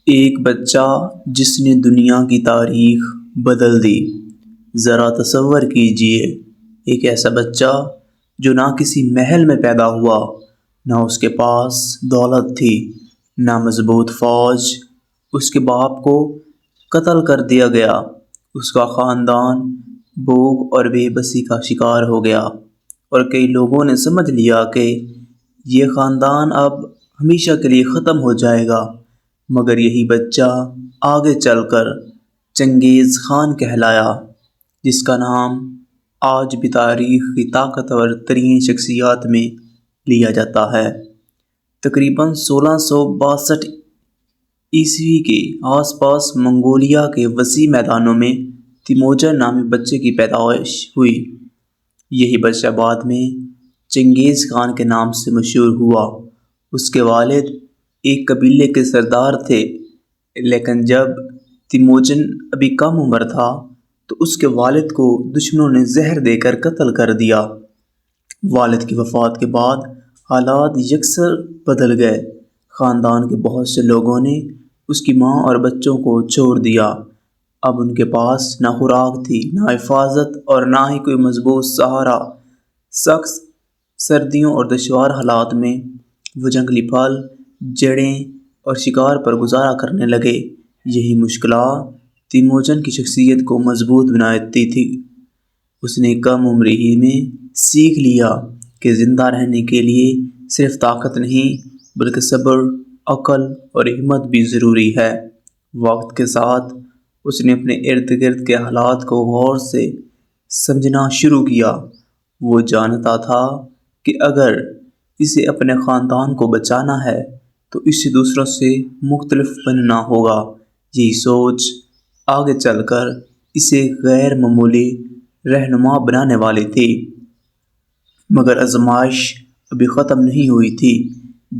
ایک بچہ جس نے دنیا کی تاریخ بدل دی۔ ذرا تصور کیجئے، ایک ایسا بچہ جو نہ کسی محل میں پیدا ہوا، نہ اس کے پاس دولت تھی، نہ مضبوط فوج۔ اس کے باپ کو قتل کر دیا گیا، اس کا خاندان بھوک اور بے بسی کا شکار ہو گیا، اور کئی لوگوں نے سمجھ لیا کہ یہ خاندان اب ہمیشہ کے لیے ختم ہو جائے گا۔ مگر یہی بچہ آگے چل کر چنگیز خان کہلایا، جس کا نام آج بھی تاریخ کی طاقتور ترین شخصیات میں لیا جاتا ہے۔ تقریباً 1662 عیسوی کے آس پاس منگولیا کے وسیع میدانوں میں تیموجن نامی بچے کی پیدائش ہوئی۔ یہی بچہ بعد میں چنگیز خان کے نام سے مشہور ہوا۔ اس کے والد ایک قبیلے کے سردار تھے، لیکن جب تیموجن ابھی کم عمر تھا تو اس کے والد کو دشمنوں نے زہر دے کر قتل کر دیا۔ والد کی وفات کے بعد حالات یکسر بدل گئے۔ خاندان کے بہت سے لوگوں نے اس کی ماں اور بچوں کو چھوڑ دیا۔ اب ان کے پاس نہ خوراک تھی، نہ حفاظت، اور نہ ہی کوئی مضبوط سہارا۔ سخت سردیوں اور دشوار حالات میں وہ جنگلی پھل، جڑیں اور شکار پر گزارا کرنے لگے۔ یہی مشکلات تیموجن کی شخصیت کو مضبوط بناتی تھی۔ اس نے کم عمر ہی میں سیکھ لیا کہ زندہ رہنے کے لیے صرف طاقت نہیں بلکہ صبر، عقل اور ہمت بھی ضروری ہے۔ وقت کے ساتھ اس نے اپنے ارد گرد کے حالات کو غور سے سمجھنا شروع کیا۔ وہ جانتا تھا کہ اگر اسے اپنے خاندان کو بچانا ہے تو اسے دوسروں سے مختلف بننا ہوگا۔ یہی سوچ آگے چل کر اسے غیر معمولی رہنما بنانے والی تھی۔ مگر آزمائش ابھی ختم نہیں ہوئی تھی۔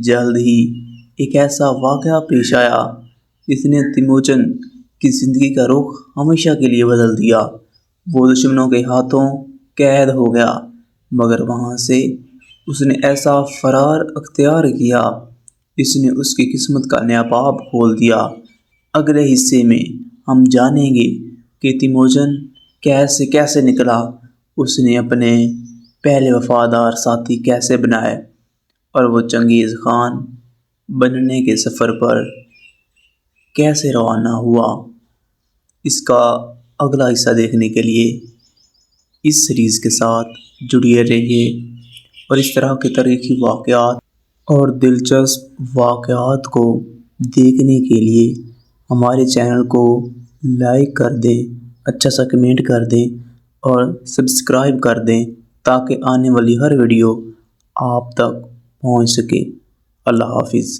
جلد ہی ایک ایسا واقعہ پیش آیا جس نے تیموجن کی زندگی کا رخ ہمیشہ کے لیے بدل دیا۔ وہ دشمنوں کے ہاتھوں قید ہو گیا، مگر وہاں سے اس نے ایسا فرار اختیار کیا جس نے اس کی قسمت کا نیا باب کھول دیا۔ اگلے حصے میں ہم جانیں گے کہ تیموجن کیسے نکلا، اس نے اپنے پہلے وفادار ساتھی کیسے بنائے، اور وہ چنگیز خان بننے کے سفر پر کیسے روانہ ہوا۔ اس کا اگلا حصہ دیکھنے کے لیے اس سیریز کے ساتھ جڑے رہیے، اور اس طرح کے تاریخی واقعات اور دلچسپ واقعات کو دیکھنے کے لیے ہمارے چینل کو لائک کر دیں، اچھا سا کمنٹ کر دیں اور سبسکرائب کر دیں تاکہ آنے والی ہر ویڈیو آپ تک پہنچ سکے۔ اللہ حافظ۔